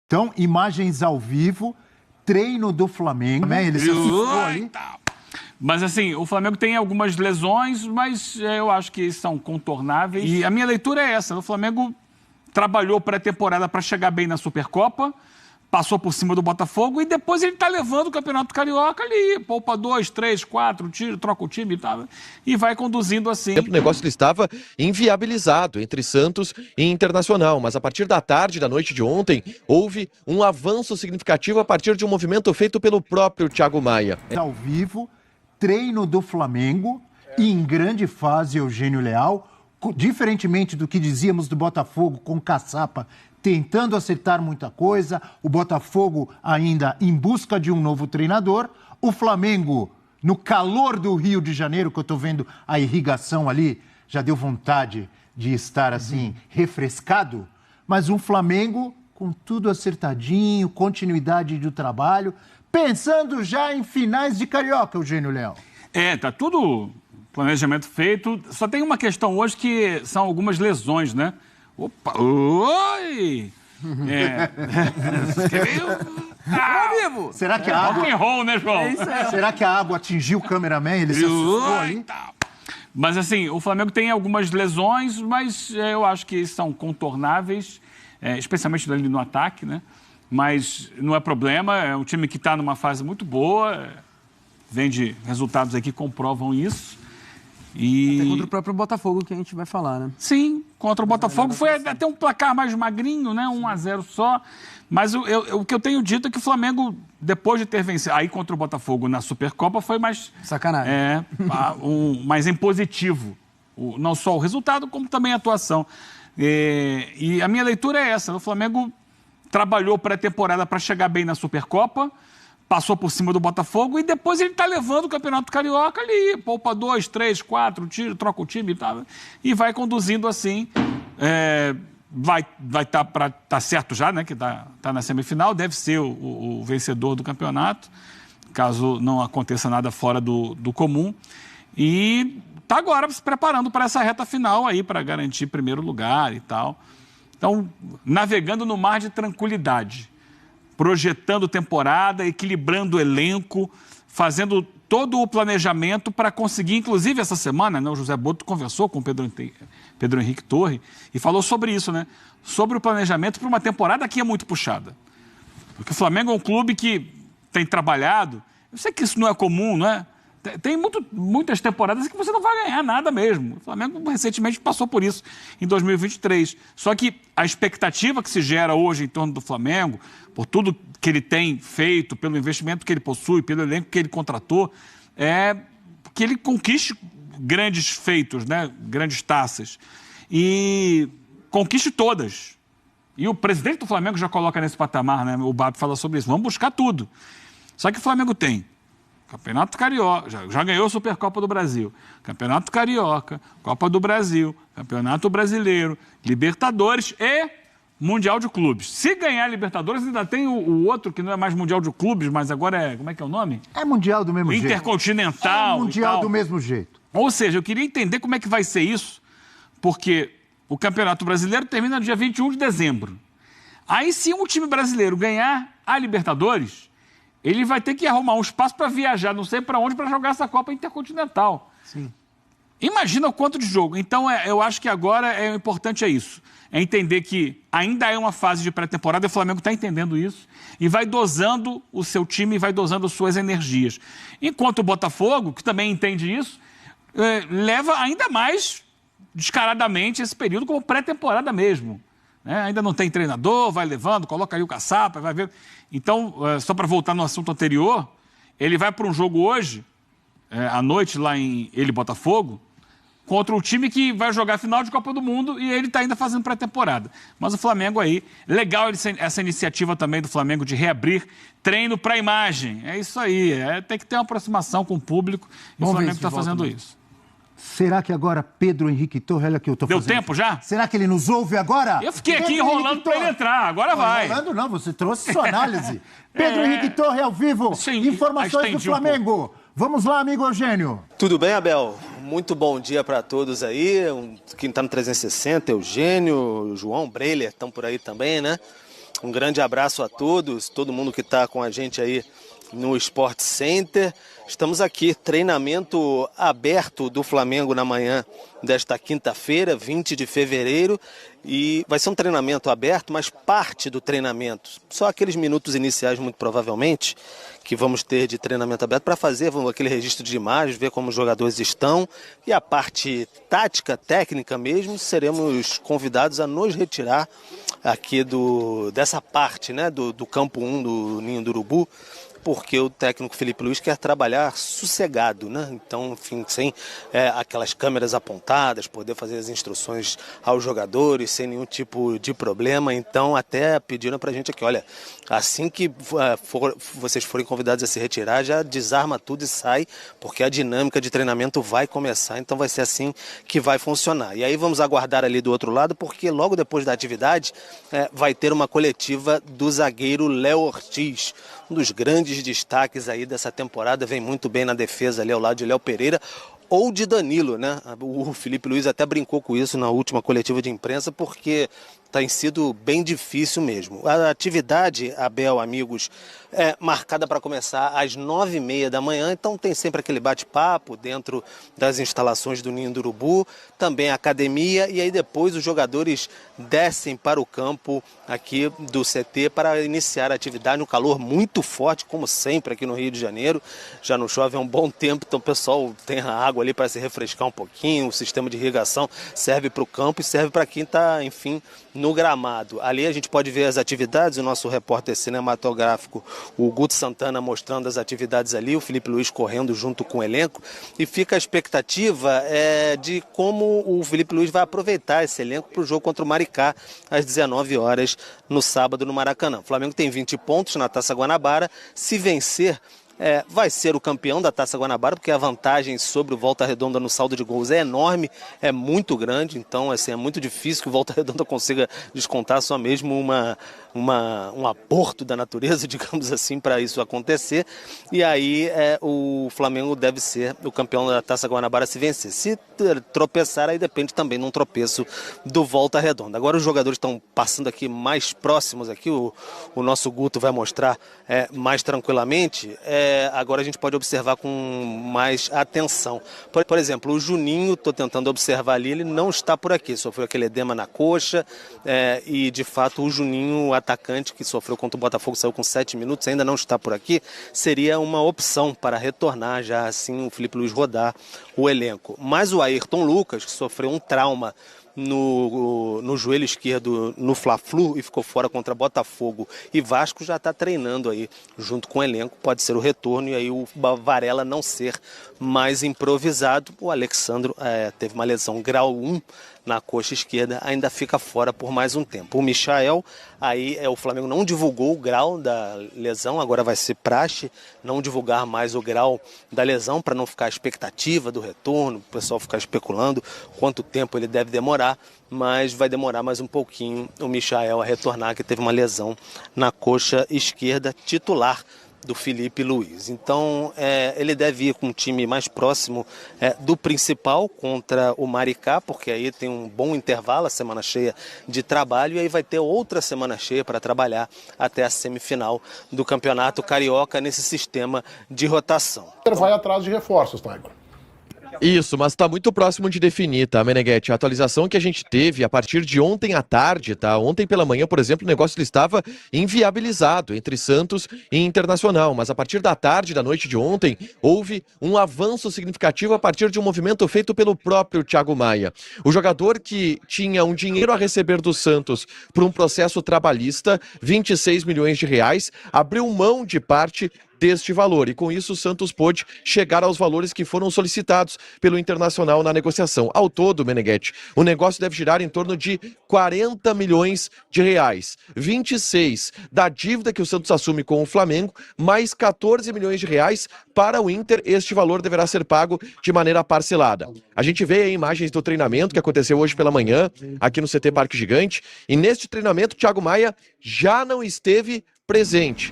Então, imagens ao vivo, treino do Flamengo, né? Ele se assustou ali. Mas assim, o Flamengo tem algumas lesões, mas eu acho que são contornáveis. E a minha leitura é essa: o Flamengo trabalhou pré-temporada para chegar bem na Supercopa, passou por cima do Botafogo e depois ele está levando o Campeonato Carioca ali, poupa 2, 3, 4, troca o time e vai conduzindo assim. O negócio estava inviabilizado entre Santos e Internacional, mas a partir da tarde da noite de ontem, houve um avanço significativo a partir de um movimento feito pelo próprio Thiago Maia. Ao vivo, treino do Flamengo, e em grande fase Eugênio Leal, diferentemente do que dizíamos do Botafogo com Caçapa, tentando acertar muita coisa, o Botafogo ainda em busca de um novo treinador, o Flamengo, no calor do Rio de Janeiro, que eu estou vendo a irrigação ali, já deu vontade de estar assim, refrescado, mas um Flamengo com tudo acertadinho, continuidade do trabalho, pensando já em finais de Carioca, Eugênio Leal. Tá tudo planejamento feito, só tem uma questão hoje que são algumas lesões, né? Opa! Oi! Vivo! Será que a água... Rock and roll, né, João? Será que a água atingiu o cameraman? Ele se assustou ali? Mas assim, o Flamengo tem algumas lesões, mas eu acho que são contornáveis, especialmente ali no ataque, né? Mas não é problema, é um time que está numa fase muito boa, vem de resultados aí que comprovam isso. E... Até contra o próprio Botafogo, que a gente vai falar, né? Sim, contra o Botafogo foi até um placar mais magrinho, né? 1-0 só. Mas o que eu tenho dito é que o Flamengo, depois de ter vencido aí contra o Botafogo na Supercopa, foi mais... Sacanagem. Mais impositivo. Não só o resultado, como também a atuação. E a minha leitura é essa: o Flamengo trabalhou pré-temporada para chegar bem na Supercopa, passou por cima do Botafogo e depois ele está levando o Campeonato Carioca ali, poupa 2, 3, 4, troca o time e vai conduzindo assim. Vai tá certo já, né, que tá na semifinal, deve ser o vencedor do campeonato, caso não aconteça nada fora do comum. E tá agora se preparando para essa reta final aí, para garantir primeiro lugar e tal. Então, navegando no mar de tranquilidade, projetando temporada, equilibrando o elenco, fazendo todo o planejamento para conseguir, inclusive essa semana, né, o José Boto conversou com o Pedro Henrique Torre e falou sobre isso, né? Sobre o planejamento para uma temporada que é muito puxada. Porque o Flamengo é um clube que tem trabalhado, eu sei que isso não é comum, não é? Tem muitas temporadas que você não vai ganhar nada mesmo. O Flamengo recentemente passou por isso em 2023. Só que a expectativa que se gera hoje em torno do Flamengo, por tudo que ele tem feito, pelo investimento que ele possui, pelo elenco que ele contratou, é que ele conquiste grandes feitos, né? Grandes taças. E conquiste todas. E o presidente do Flamengo já coloca nesse patamar, né? O Bab fala sobre isso. Vamos buscar tudo. Só que o Flamengo tem Campeonato Carioca, já ganhou a Supercopa do Brasil, Campeonato Carioca, Copa do Brasil, Campeonato Brasileiro, Libertadores e Mundial de Clubes. Se ganhar Libertadores, ainda tem o outro que não é mais Mundial de Clubes, mas agora é... Como é que é o nome? É Mundial do mesmo jeito. Intercontinental. É Mundial do mesmo jeito. Ou seja, eu queria entender como é que vai ser isso, porque o Campeonato Brasileiro termina no dia 21 de dezembro. Aí, se um time brasileiro ganhar a Libertadores, ele vai ter que arrumar um espaço para viajar, não sei para onde, para jogar essa Copa Intercontinental. Sim. Imagina o quanto de jogo. Então, eu acho que agora o importante é isso. É entender que ainda é uma fase de pré-temporada, e o Flamengo está entendendo isso, e vai dosando o seu time, e vai dosando as suas energias. Enquanto o Botafogo, que também entende isso, leva ainda mais descaradamente esse período como pré-temporada mesmo. Ainda não tem treinador, vai levando, coloca aí o Caçapa, vai ver. Então, só para voltar no assunto anterior, ele vai para um jogo hoje, à noite, lá em Botafogo, contra o time que vai jogar a final de Copa do Mundo e ele está ainda fazendo pré-temporada. Mas o Flamengo aí, legal essa iniciativa também do Flamengo de reabrir treino para a imagem. É isso aí, tem que ter uma aproximação com o público e o Flamengo está fazendo isso. Será que agora Pedro Henrique Torre, olha que eu tô fazendo... Deu tempo já? Será que ele nos ouve agora? Eu fiquei aqui enrolando para ele entrar, agora vai. Enrolando não, você trouxe sua análise. Pedro Henrique Torre ao vivo, Sim, informações do Flamengo. Vamos lá, amigo Eugênio. Tudo bem, Abel? Muito bom dia para todos aí. Quem está no 360, Eugênio, João, Breiler, estão por aí também, né? Um grande abraço a todos, todo mundo que está com a gente aí no Sport Center. Estamos aqui, treinamento aberto do Flamengo na manhã desta quinta-feira, 20 de fevereiro. E vai ser um treinamento aberto, mas parte do treinamento, só aqueles minutos iniciais, muito provavelmente, que vamos ter de treinamento aberto para fazer aquele registro de imagens, ver como os jogadores estão. E a parte tática, técnica mesmo, seremos convidados a nos retirar aqui dessa parte, né, do campo 1 do Ninho do Urubu, porque o técnico Felipe Luiz quer trabalhar sossegado, né? Então, enfim, sem aquelas câmeras apontadas, poder fazer as instruções aos jogadores sem nenhum tipo de problema. Então, até pediram pra gente aqui, olha, assim que vocês forem convidados a se retirar, já desarma tudo e sai, porque a dinâmica de treinamento vai começar, então vai ser assim que vai funcionar. E aí vamos aguardar ali do outro lado, porque logo depois da atividade vai ter uma coletiva do zagueiro Léo Ortiz, um dos grandes destaques aí dessa temporada, vem muito bem na defesa ali ao lado de Léo Pereira ou de Danilo, né? O Felipe Luiz até brincou com isso na última coletiva de imprensa, porque tem sido bem difícil mesmo. A atividade, Abel, amigos, é marcada para começar às 9h30 da manhã, então tem sempre aquele bate-papo dentro das instalações do Ninho do Urubu, também a academia, e aí depois os jogadores descem para o campo aqui do CT para iniciar a atividade, um calor muito forte, como sempre aqui no Rio de Janeiro, já não chove há um bom tempo, então o pessoal tem a água ali para se refrescar um pouquinho, o sistema de irrigação serve para o campo e serve para quem está, enfim, no gramado. Ali a gente pode ver as atividades, o nosso repórter cinematográfico, o Guto Santana, mostrando as atividades ali, o Felipe Luiz correndo junto com o elenco, e fica a expectativa de como o Felipe Luiz vai aproveitar esse elenco para o jogo contra o Maricá, às 19 horas, no sábado, no Maracanã. O Flamengo tem 20 pontos na Taça Guanabara, se vencer, vai ser o campeão da Taça Guanabara, porque a vantagem sobre o Volta Redonda no saldo de gols é enorme, é muito grande, então assim, é muito difícil que o Volta Redonda consiga descontar só mesmo um aborto da natureza, digamos assim, para isso acontecer. E aí o Flamengo deve ser o campeão da Taça Guanabara se vencer. Se tropeçar, aí depende também de um tropeço do Volta Redonda. Agora os jogadores estão passando aqui mais próximos, aqui o nosso Guto vai mostrar mais tranquilamente. Agora a gente pode observar com mais atenção. Por exemplo, o Juninho, estou tentando observar ali, ele não está por aqui, sofreu aquele edema na coxa, e de fato o Juninho, o atacante que sofreu contra o Botafogo, saiu com 7 minutos, ainda não está por aqui, seria uma opção para retornar já assim o Felipe Luiz rodar o elenco. Mas o Ayrton Lucas, que sofreu um trauma no joelho esquerdo no Fla-Flu e ficou fora contra Botafogo e Vasco, já está treinando aí junto com o elenco, pode ser o retorno e aí o Varela não ser mais improvisado. O Alexandro teve uma lesão grau 1 na coxa esquerda, ainda fica fora por mais um tempo. O Michael, aí o Flamengo não divulgou o grau da lesão, agora vai ser praxe não divulgar mais o grau da lesão para não ficar a expectativa do retorno, o pessoal ficar especulando quanto tempo ele deve demorar, mas vai demorar mais um pouquinho o Michael a retornar, que teve uma lesão na coxa esquerda, titular do Felipe Luiz. Então, ele deve ir com um time mais próximo do principal contra o Maricá, porque aí tem um bom intervalo, a semana cheia de trabalho, e aí vai ter outra semana cheia para trabalhar até a semifinal do Campeonato Carioca nesse sistema de rotação. Vai atrás de reforços, Taigo. Isso, mas está muito próximo de definir, tá, Meneghetti? A atualização que a gente teve a partir de ontem à tarde, tá? Ontem pela manhã, por exemplo, o negócio estava inviabilizado entre Santos e Internacional, mas a partir da tarde, da noite de ontem, houve um avanço significativo a partir de um movimento feito pelo próprio Thiago Maia. O jogador que tinha um dinheiro a receber do Santos por um processo trabalhista, 26 milhões de reais, abriu mão de parte deste valor, e com isso o Santos pôde chegar aos valores que foram solicitados pelo Internacional na negociação. Ao todo, Meneghetti, o negócio deve girar em torno de 40 milhões de reais. 26 da dívida que o Santos assume com o Flamengo, mais 14 milhões de reais para o Inter. Este valor deverá ser pago de maneira parcelada. A gente vê aí imagens do treinamento que aconteceu hoje pela manhã, aqui no CT Parque Gigante, e neste treinamento, Thiago Maia já não esteve presente.